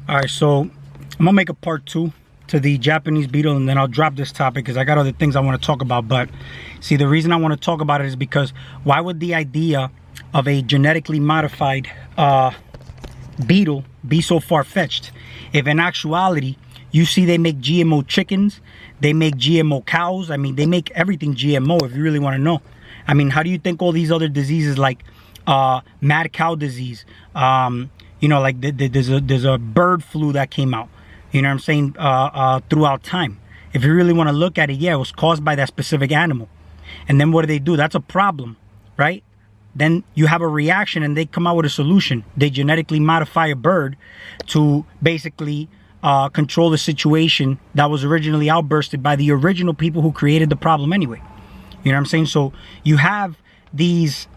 All right, so I'm gonna make a part 2 to the Japanese beetle, and then I'll drop this topic because I got other things I want to talk about. But see, the reason I want to talk about it is because why would the idea of a genetically modified beetle be so far-fetched if in actuality you see they make GMO chickens, they make GMO cows? I mean, they make everything GMO if you really want to know. I mean, how do you think all these other diseases like mad cow disease, you know, like there's a bird flu that came out, you know what I'm saying, throughout time. If you really want to look at it, yeah, it was caused by that specific animal. And then what do? That's a problem, right? Then you have a reaction and they come out with a solution. They genetically modify a bird to basically control the situation that was originally outbursted by the original people who created the problem anyway. You know what I'm saying? So you have these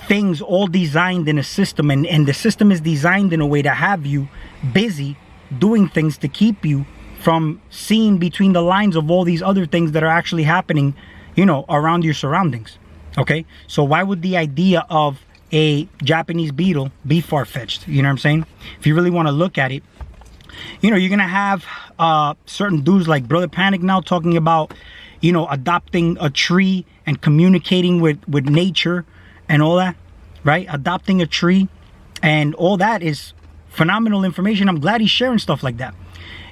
things all designed in a system, and the system is designed in a way to have you busy doing things to keep you from seeing between the lines of all these other things that are actually happening, you know, around your surroundings. Okay, so why would the idea of a Japanese beetle be far-fetched? You know what I'm saying? If you really want to look at it, you know, you're gonna have certain dudes like Brother Panic now talking about, you know, adopting a tree and communicating with nature and all that, right? Adopting a tree and all that is phenomenal information. I'm glad he's sharing stuff like that.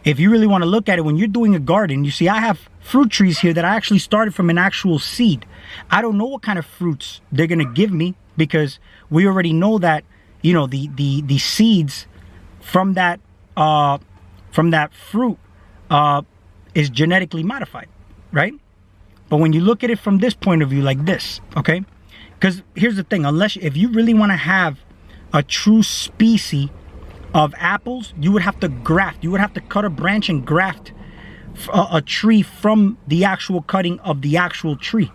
If you really want to look at it, when you're doing a garden, you see I have fruit trees here that I actually started from an actual seed. I don't know what kind of fruits they're gonna give me because we already know that, you know, the seeds from that fruit is genetically modified, right? But when you look at it from this point of view, like this, okay? Because here's the thing, if you really want to have a true species of apples, you would have to graft. You would have to cut a branch and graft a tree from the actual cutting of the actual tree.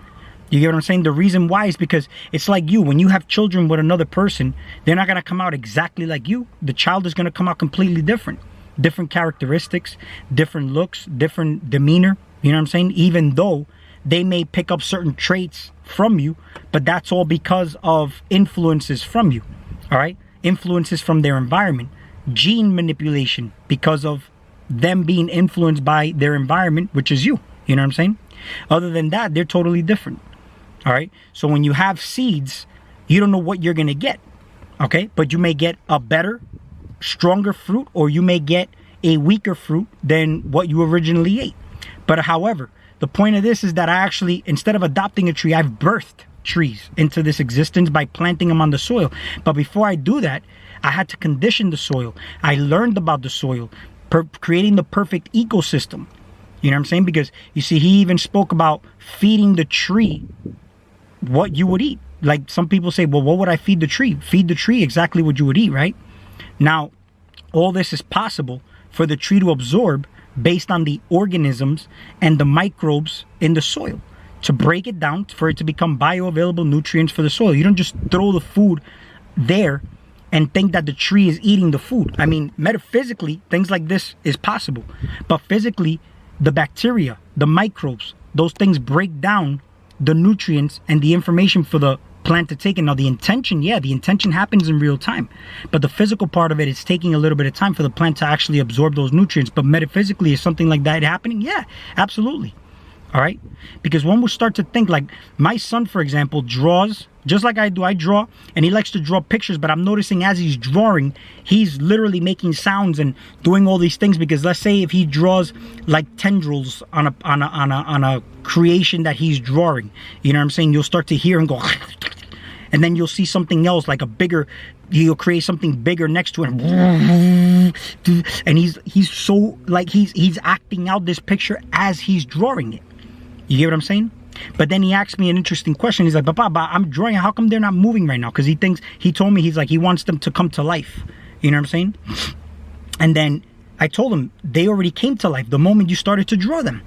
You get what I'm saying? The reason why is because it's like you. When you have children with another person, they're not going to come out exactly like you. The child is going to come out completely different. Different characteristics, different looks, different demeanor. You know what I'm saying? Even though they may pick up certain traits from you, but that's all because of influences from you. All right? Influences from their environment. Gene manipulation because of them being influenced by their environment, which is you. You know what I'm saying? Other than that, they're totally different. All right? So when you have seeds, you don't know what you're going to get. Okay? But you may get a better, stronger fruit, or you may get a weaker fruit than what you originally ate. But however, the point of this is that I actually, instead of adopting a tree, I've birthed trees into this existence by planting them on the soil. But before I do that, I had to condition the soil. I learned about the soil, creating the perfect ecosystem. You know what I'm saying? Because you see, he even spoke about feeding the tree what you would eat. Like some people say, well, what would I feed the tree? Feed the tree exactly what you would eat, right? Now, all this is possible for the tree to absorb based on the organisms and the microbes in the soil, to break it down for it to become bioavailable nutrients for the soil. You don't just throw the food there and think that the tree is eating the food. I mean, metaphysically, things like this is possible. But physically, the bacteria, the microbes, those things break down the nutrients and the information for the plant to take in. Now the intention, yeah, the intention happens in real time, but the physical part of it is taking a little bit of time for the plant to actually absorb those nutrients. But metaphysically, is something like that happening? Yeah, absolutely. All right, because one will start to think, like my son, for example, draws just like I do. I draw, and he likes to draw pictures, but I'm noticing as he's drawing, he's literally making sounds and doing all these things. Because let's say if he draws like tendrils on a creation that he's drawing, you know what I'm saying, you'll start to hear him go and then you'll see something else, like a bigger, he'll create something bigger next to him, and he's so, like, he's acting out this picture as he's drawing it. You get what I'm saying? But then he asked me an interesting question. He's like, Papa, I'm drawing, how come they're not moving right now? Because he told me, he's like, he wants them to come to life. You know what I'm saying? And then I told him, they already came to life the moment you started to draw them.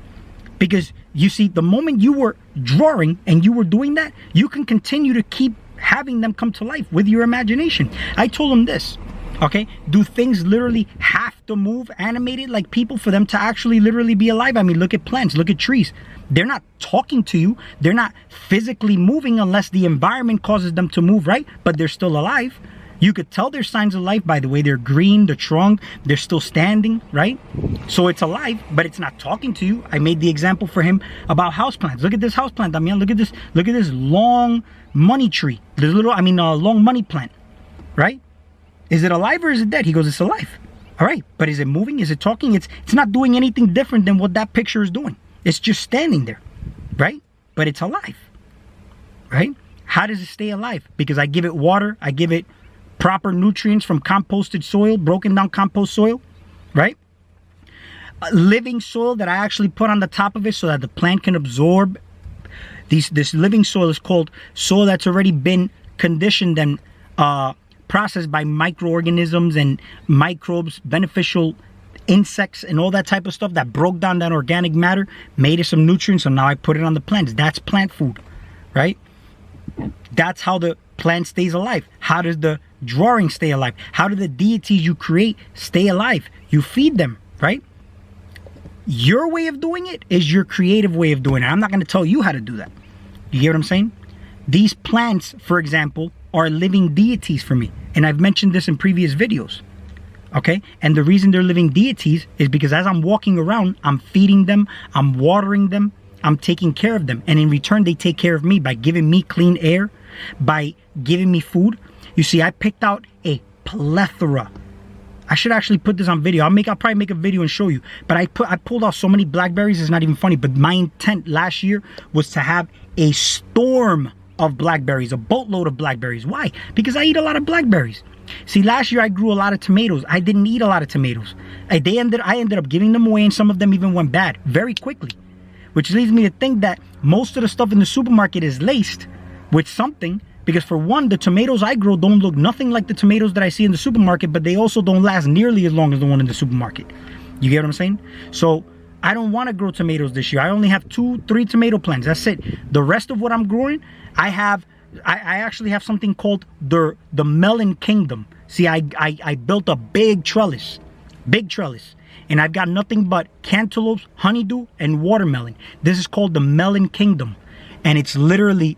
Because you see, the moment you were drawing and you were doing that, you can continue to keep having them come to life with your imagination. I told him this, okay? Do things literally have to move animated like people for them to actually literally be alive? I mean, look at plants, look at trees. They're not talking to you. They're not physically moving unless the environment causes them to move, right? But they're still alive. You could tell there's signs of life by the way they're green, they're strong, they're still standing, right? So it's alive, but it's not talking to you. I made the example for him about houseplants. Look at this houseplant, Damian. Look at this long money tree. This long money plant, right? Is it alive or is it dead? He goes, it's alive. All right, but is it moving? Is it talking? It's not doing anything different than what that picture is doing. It's just standing there, right? But it's alive, right? How does it stay alive? Because I give it water, I give it proper nutrients from composted soil, broken down compost soil, right? Living soil that I actually put on the top of it so that the plant can absorb. This living soil is called soil that's already been conditioned and processed by microorganisms and microbes, beneficial insects and all that type of stuff that broke down that organic matter, made it some nutrients, so now I put it on the plants. That's plant food, right? That's how the plant stays alive. How does the drawing stay alive? How do the deities you create stay alive? You feed them, right? Your way of doing it is your creative way of doing it. I'm not going to tell you how to do that. You get what I'm saying? These plants, for example, are living deities for me. And I've mentioned this in previous videos. Okay? And the reason they're living deities is because as I'm walking around, I'm feeding them, I'm watering them, I'm taking care of them. And in return, they take care of me by giving me clean air, by giving me food. You see, I picked out a plethora. I should actually put this on video. I'll probably make a video and show you. But I pulled out so many blackberries, it's not even funny. But my intent last year was to have a storm of blackberries, a boatload of blackberries. Why? Because I eat a lot of blackberries. See, last year I grew a lot of tomatoes. I didn't eat a lot of tomatoes. I ended up giving them away, and some of them even went bad very quickly. Which leads me to think that most of the stuff in the supermarket is laced with something. Because for one, the tomatoes I grow don't look nothing like the tomatoes that I see in the supermarket, but they also don't last nearly as long as the one in the supermarket. You get what I'm saying? So I don't want to grow tomatoes this year. I only have 2-3 tomato plants. That's it. The rest of what I'm growing, I actually have something called the melon kingdom. See, I built a big trellis, and I've got nothing but cantaloupes, honeydew, and watermelon. This is called the melon kingdom, and it's literally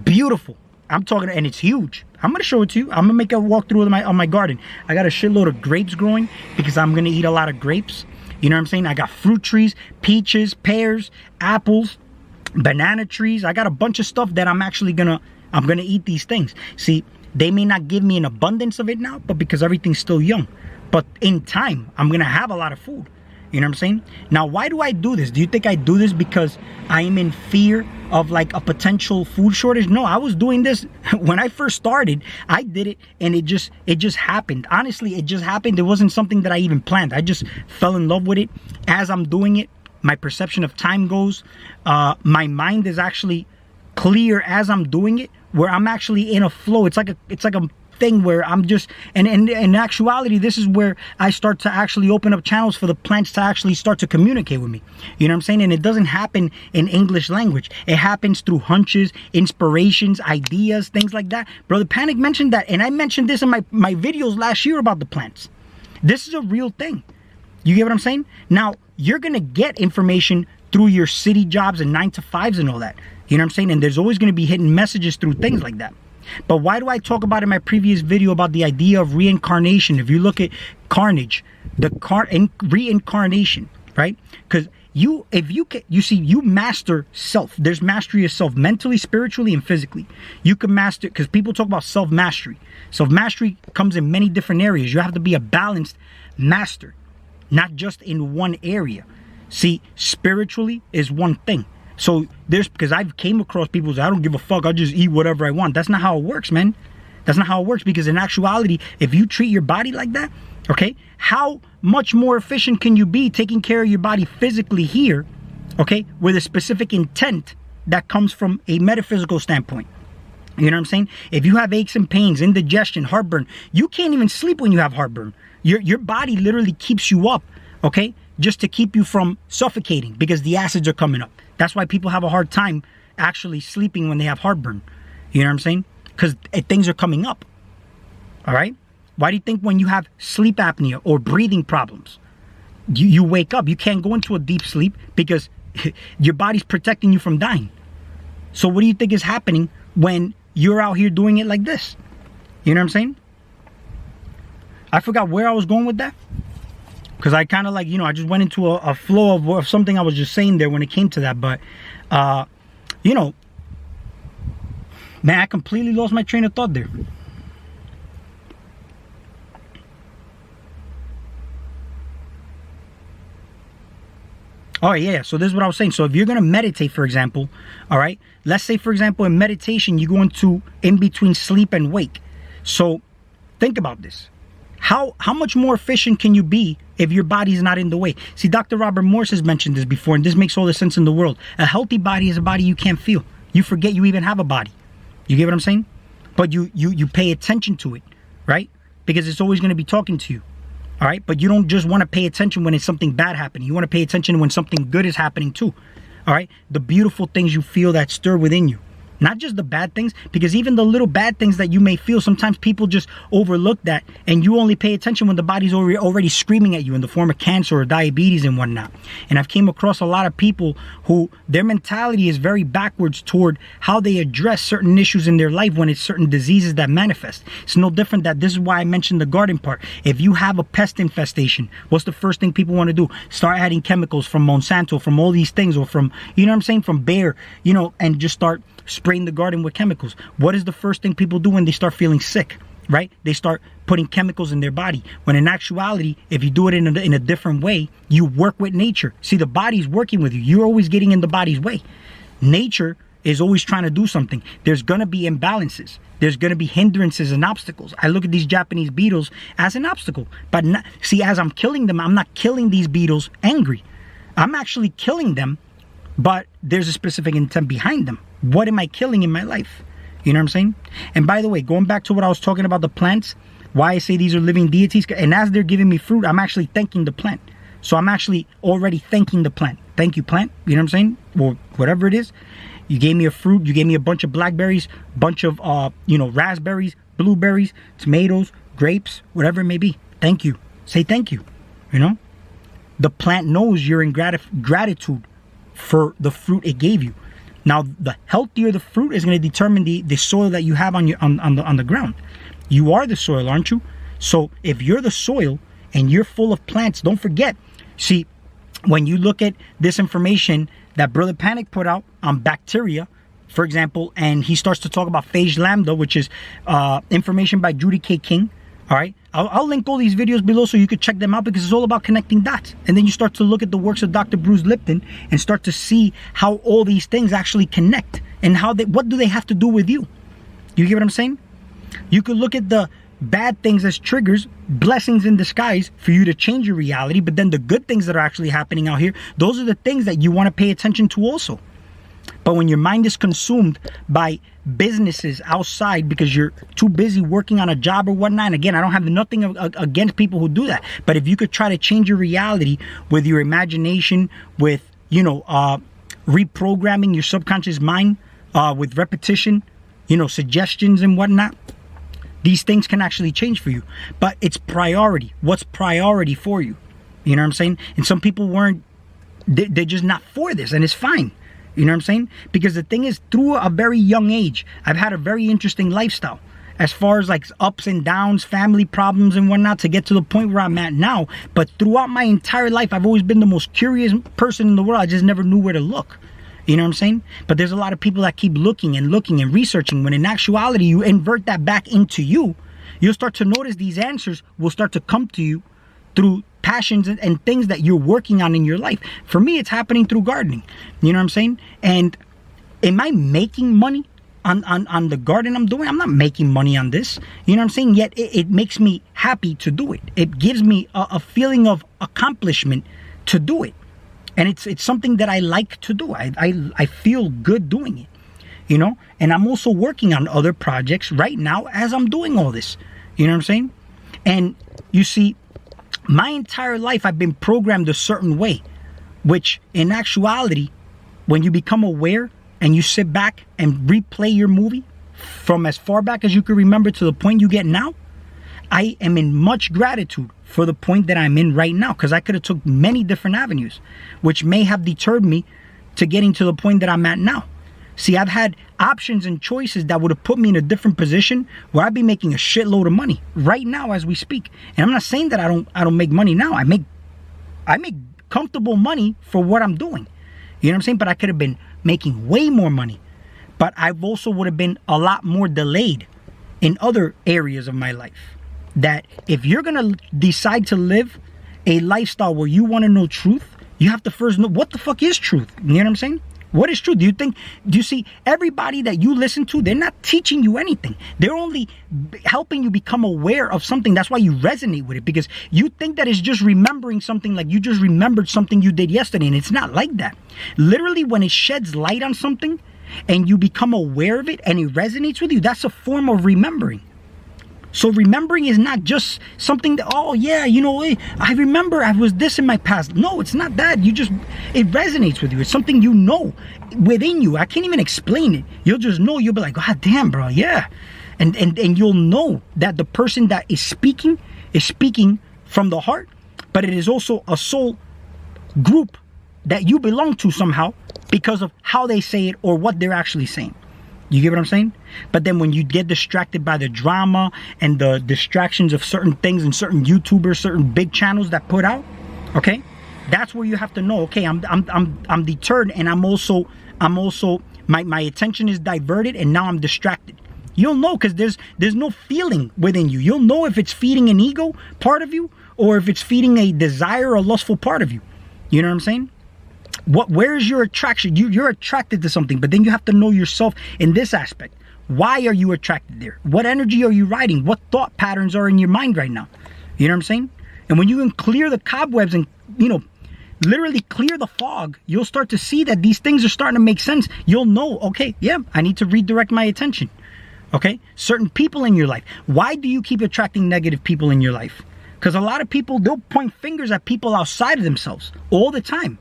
beautiful. I'm talking, and it's huge. I'm gonna show it to you. I'm gonna make a walkthrough on my garden. I got a shitload of grapes growing because I'm gonna eat a lot of grapes. You know what I'm saying? I got fruit trees, peaches, pears, apples, banana trees. I got a bunch of stuff that I'm gonna eat these things. See, they may not give me an abundance of it now, but because everything's still young. But in time, I'm gonna have a lot of food. You know what I'm saying? Now, why do I do this? Do you think I do this because I am in fear of like a potential food shortage? No, I was doing this when I first started. I did it and it just happened. Honestly, it just happened. It wasn't something that I even planned. I just fell in love with it. As I'm doing it, my perception of time goes. My mind is actually clear as I'm doing it, where I'm actually in a flow. It's like a thing where I'm just, and in actuality, this is where I start to actually open up channels for the plants to actually start to communicate with me. You know what I'm saying? And it doesn't happen in English language. It happens through hunches, inspirations, ideas, things like that. Brother Panic mentioned that, and I mentioned this in my videos last year about the plants. This is a real thing. You get what I'm saying? Now, you're gonna get information through your city jobs and 9-to-5s and all that. You know what I'm saying? And there's always gonna be hidden messages through things like that. But why do I talk about in my previous video about the idea of reincarnation? If you look at Carnage, reincarnation, right? Because you master self. There's mastery of self, mentally, spiritually, and physically. You can master, because people talk about self-mastery. Self-mastery comes in many different areas. You have to be a balanced master, not just in one area. See, spiritually is one thing. So because I've came across people who say, I don't give a fuck, I'll just eat whatever I want. That's not how it works, man. That's not how it works, because in actuality, if you treat your body like that, okay, how much more efficient can you be taking care of your body physically here, okay, with a specific intent that comes from a metaphysical standpoint? You know what I'm saying? If you have aches and pains, indigestion, heartburn, you can't even sleep when you have heartburn. Your body literally keeps you up, okay, just to keep you from suffocating because the acids are coming up. That's why people have a hard time actually sleeping when they have heartburn. You know what I'm saying? Because things are coming up. All right? Why do you think when you have sleep apnea or breathing problems, you wake up, you can't go into a deep sleep because your body's protecting you from dying? So what do you think is happening when you're out here doing it like this? You know what I'm saying? I forgot where I was going with that. Because I kind of like, I just went into a flow of something I was just saying there when it came to that. But, man, I completely lost my train of thought there. Oh, yeah. So this is what I was saying. So if you're going to meditate, for example, all right, let's say, for example, in meditation, you go into in between sleep and wake. So think about this. How much more efficient can you be if your body's not in the way? See, Dr. Robert Morse has mentioned this before, and this makes all the sense in the world. A healthy body is a body you can't feel. You forget you even have a body. You get what I'm saying? But you pay attention to it, right? Because it's always going to be talking to you. All right, but you don't just want to pay attention when it's something bad happening. You want to pay attention when something good is happening too. All right, the beautiful things you feel that stir within you. Not just the bad things, because even the little bad things that you may feel, sometimes people just overlook that, and you only pay attention when the body's already screaming at you in the form of cancer or diabetes and whatnot. And I've came across a lot of people who their mentality is very backwards toward how they address certain issues in their life when it's certain diseases that manifest. It's no different that this is why I mentioned the garden part. If you have a pest infestation, what's the first thing people want to do? Start adding chemicals from Monsanto, from all these things, or from, from Bayer, and just start spraying the garden with chemicals. What is the first thing people do when they start feeling sick, right? They start putting chemicals in their body. When in actuality, if you do it in a different way, you work with nature. See, the body's working with you. You're always getting in the body's way. Nature is always trying to do something. There's going to be imbalances. There's going to be hindrances and obstacles. I look at these Japanese beetles as an obstacle. But as I'm killing them, I'm not killing these beetles angry. I'm actually killing them, but there's a specific intent behind them. What am I killing in my life? You know what I'm saying? And by the way, going back to what I was talking about, the plants, why I say these are living deities, and as they're giving me fruit, I'm actually thanking the plant. So I'm actually already thanking the plant. Thank you, plant. You know what I'm saying? Or whatever it is. You gave me a fruit. You gave me a bunch of blackberries, bunch of, raspberries, blueberries, tomatoes, grapes, whatever it may be. Thank you. Say thank you. The plant knows you're in gratitude for the fruit it gave you. Now, the healthier the fruit is going to determine the soil that you have on the ground. You are the soil, aren't you? So if you're the soil and you're full of plants, don't forget. See, when you look at this information that Brother Panic put out on bacteria, for example, and he starts to talk about phage lambda, which is information by Judy K. King. All right, I'll link all these videos below so you could check them out, because it's all about connecting dots. And then you start to look at the works of Dr. Bruce Lipton and start to see how all these things actually connect and what do they have to do with you. You get what I'm saying? You could look at the bad things as triggers, blessings in disguise for you to change your reality, but then the good things that are actually happening out here, those are the things that you want to pay attention to also. But when your mind is consumed by businesses outside because you're too busy working on a job or whatnot, and again, I don't have nothing against people who do that, but if you could try to change your reality with your imagination, with reprogramming your subconscious mind, with repetition, suggestions and whatnot, these things can actually change for you. But it's priority. What's priority for you? You know what I'm saying? And some people they're just not for this, and it's fine. You know what I'm saying? Because the thing is, through a very young age, I've had a very interesting lifestyle as far as like ups and downs, family problems and whatnot, to get to the point where I'm at now. But throughout my entire life, I've always been the most curious person in the world. I just never knew where to look. You know what I'm saying? But there's a lot of people that keep looking and researching, when in actuality, you invert that back into you, you'll start to notice these answers will start to come to you through passions and things that you're working on in your life. For me, it's happening through gardening. You know what I'm saying? And am I making money on the garden I'm doing? I'm not making money on this. You know what I'm saying? Yet it makes me happy to do it. It gives me a feeling of accomplishment to do it. And it's something that I like to do. I feel good doing it. And I'm also working on other projects right now as I'm doing all this. You know what I'm saying? And you see, my entire life I've been programmed a certain way, which in actuality, when you become aware and you sit back and replay your movie from as far back as you can remember to the point you get now, I am in much gratitude for the point that I'm in right now, because I could have took many different avenues, which may have deterred me to getting to the point that I'm at now. See, I've had options and choices that would have put me in a different position where I'd be making a shitload of money right now as we speak. And I'm not saying that I don't make money now. I make comfortable money for what I'm doing. You know what I'm saying? But I could have been making way more money. But I also would have been a lot more delayed in other areas of my life. That if you're going to decide to live a lifestyle where you want to know truth, you have to first know what the fuck is truth. You know what I'm saying? What is truth? Do you see everybody that you listen to, they're not teaching you anything. They're only helping you become aware of something. That's why you resonate with it, because you think that it's just remembering something, like you just remembered something you did yesterday, and it's not like that. Literally, when it sheds light on something and you become aware of it and it resonates with you, that's a form of remembering. So remembering is not just something that, oh yeah, you know, I remember I was this in my past. No, it's not that. It resonates with you. It's something you know within you. I can't even explain it. You'll just know. You'll be like, God damn, bro, yeah. And you'll know that the person that is speaking from the heart, but it is also a soul group that you belong to somehow because of how they say it or what they're actually saying. You get what I'm saying? But then when you get distracted by the drama and the distractions of certain things and certain YouTubers, certain big channels that put out, okay, that's where you have to know, okay, I'm deterred, and I'm also my attention is diverted, and now I'm distracted. You'll know, because there's no feeling within you. You'll know if it's feeding an ego part of you or if it's feeding a desire or lustful part of you. You know what I'm saying? Where is your attraction? You're attracted to something, but then you have to know yourself in this aspect. Why are you attracted there? What energy are you riding? What thought patterns are in your mind right now? You know what I'm saying? And when you can clear the cobwebs and, you know, literally clear the fog, you'll start to see that these things are starting to make sense. You'll know, okay, yeah, I need to redirect my attention. Okay? Certain people in your life. Why do you keep attracting negative people in your life? Because a lot of people, they'll point fingers at people outside of themselves all the time.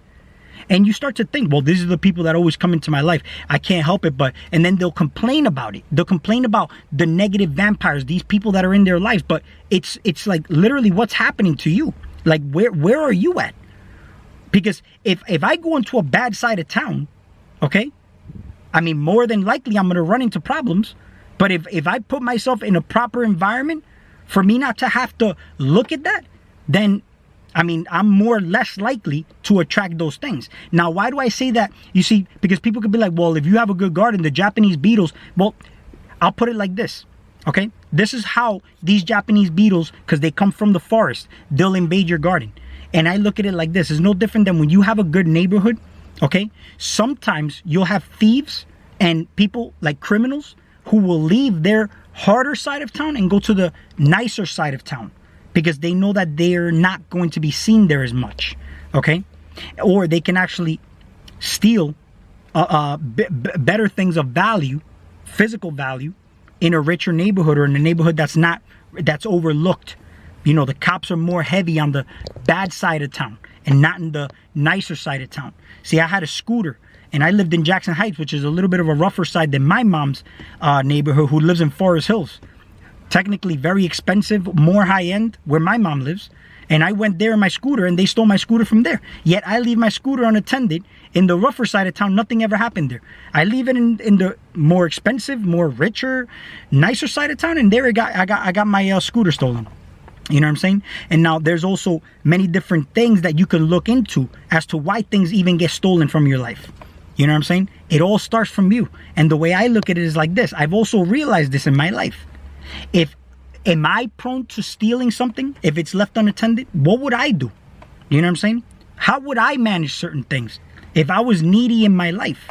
And you start to think, well, these are the people that always come into my life. I can't help it, and then they'll complain about it. They'll complain about the negative vampires, these people that are in their lives. But it's like literally what's happening to you. Like, where are you at? Because if I go into a bad side of town, okay, I mean, more than likely I'm going to run into problems. But if I put myself in a proper environment for me not to have to look at that, then I mean, I'm more or less likely to attract those things. Now, why do I say that? You see, because people could be like, well, if you have a good garden, the Japanese beetles, well, I'll put it like this, okay? This is how these Japanese beetles, because they come from the forest, they'll invade your garden. And I look at it like this. It's no different than when you have a good neighborhood, okay? Sometimes you'll have thieves and people like criminals who will leave their harder side of town and go to the nicer side of town, because they know that they're not going to be seen there as much, okay? Or they can actually steal better things of value, physical value, in a richer neighborhood or in a neighborhood that's overlooked. You know, the cops are more heavy on the bad side of town and not in the nicer side of town. See, I had a scooter, and I lived in Jackson Heights, which is a little bit of a rougher side than my mom's neighborhood, who lives in Forest Hills. Technically very expensive, more high-end, where my mom lives. And I went there in my scooter, and they stole my scooter from there. Yet I leave my scooter unattended in the rougher side of town. Nothing ever happened there. I leave it in the more expensive, more richer, nicer side of town, and there I got my scooter stolen. You know what I'm saying? And now there's also many different things that you can look into as to why things even get stolen from your life. You know what I'm saying? It all starts from you. And the way I look at it is like this. I've also realized this in my life. Am I prone to stealing something if it's left unattended? What would I do? You know what I'm saying? How would I manage certain things? If I was needy in my life,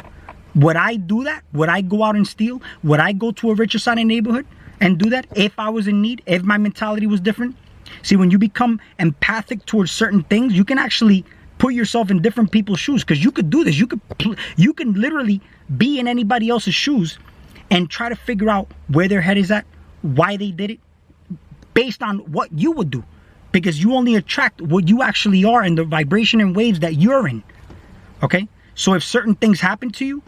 would I do that? Would I go out and steal? Would I go to a richer side of neighborhood and do that if I was in need, if my mentality was different? See, when you become empathic towards certain things, you can actually put yourself in different people's shoes, because you could do this. You can literally be in anybody else's shoes and try to figure out where their head is at, why they did it, based on what you would do, because you only attract what you actually are and the vibration and waves that you're in. Okay? So if certain things happen to you,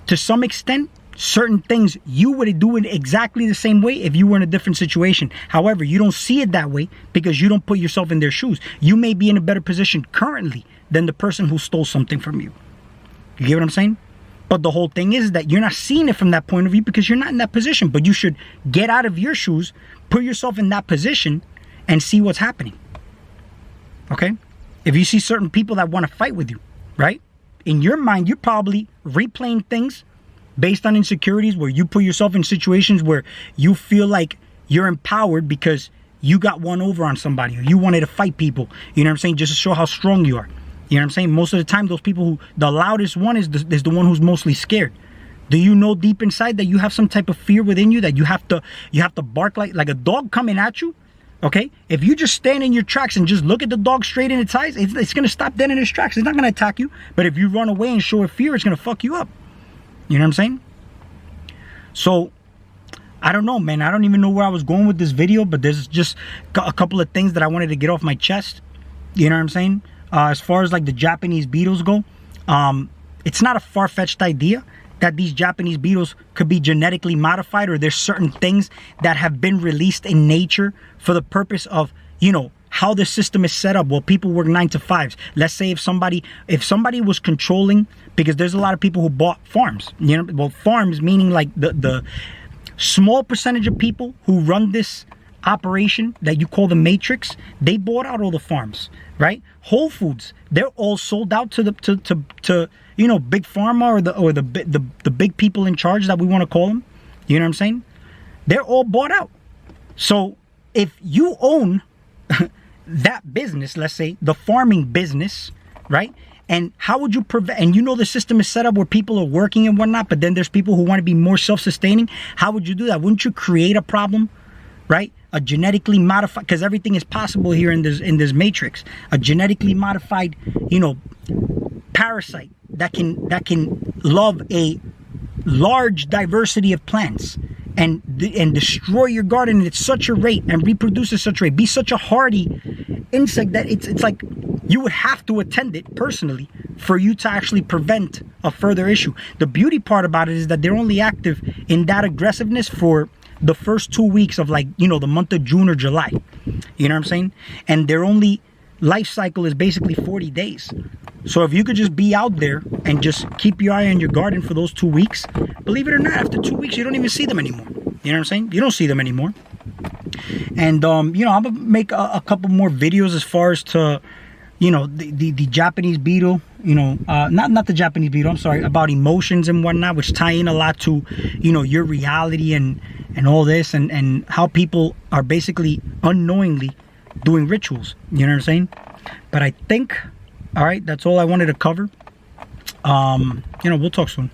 to some extent, certain things you would do it exactly the same way if you were in a different situation. However, you don't see it that way because you don't put yourself in their shoes. You may be in a better position currently than the person who stole something from you. You get what I'm saying? But the whole thing is that you're not seeing it from that point of view because you're not in that position. But you should get out of your shoes, put yourself in that position, and see what's happening. Okay? If you see certain people that want to fight with you, right? In your mind, you're probably replaying things based on insecurities where you put yourself in situations where you feel like you're empowered because you got one over on somebody or you wanted to fight people. You know what I'm saying? Just to show how strong you are. You know what I'm saying? Most of the time, those people who, the loudest one is the one who's mostly scared. Do you know deep inside that you have some type of fear within you that you have to bark like a dog coming at you? Okay? If you just stand in your tracks and just look at the dog straight in its eyes, it's going to stop dead in its tracks. It's not going to attack you. But if you run away and show it fear, it's going to fuck you up. You know what I'm saying? So, I don't know, man. I don't even know where I was going with this video, but there's just a couple of things that I wanted to get off my chest. You know what I'm saying? As far as like the Japanese beetles go, it's not a far-fetched idea that these Japanese beetles could be genetically modified, or there's certain things that have been released in nature for the purpose of, you know, how the system is set up. Well, people work 9 to 5s. Let's say if somebody was controlling, because there's a lot of people who bought farms, you know, well, farms meaning like the small percentage of people who run this operation that you call the matrix, they bought out all the farms, right? Whole Foods, they're all sold out to you know, big pharma or the big people in charge that we want to call them. You know what I'm saying? They're all bought out. So if you own that business, let's say the farming business, right? And how would you prevent, and you know the system is set up where people are working and whatnot, but then there's people who want to be more self-sustaining. How would you do that? Wouldn't you create a problem, right? A genetically modified, because everything is possible here in this matrix. A genetically modified, you know, parasite that can love a large diversity of plants and destroy your garden at such a rate and reproduce at such a rate, be such a hardy insect that it's like you would have to attend it personally for you to actually prevent a further issue. The beauty part about it is that they're only active in that aggressiveness for the first 2 weeks of, like, you know, the month of June or July. You know what I'm saying? And their only life cycle is basically 40 days. So if you could just be out there and just keep your eye on your garden for those 2 weeks, believe it or not, after 2 weeks, you don't even see them anymore. You know what I'm saying? You don't see them anymore. And, you know, I'm going to make a couple more videos as far as to, you know, the Japanese beetle, you know, not the Japanese beetle, I'm sorry, about emotions and whatnot, which tie in a lot to, you know, your reality and all this, and how people are basically unknowingly doing rituals. You know what I'm saying? But I think, all right, that's all I wanted to cover. You know, we'll talk soon.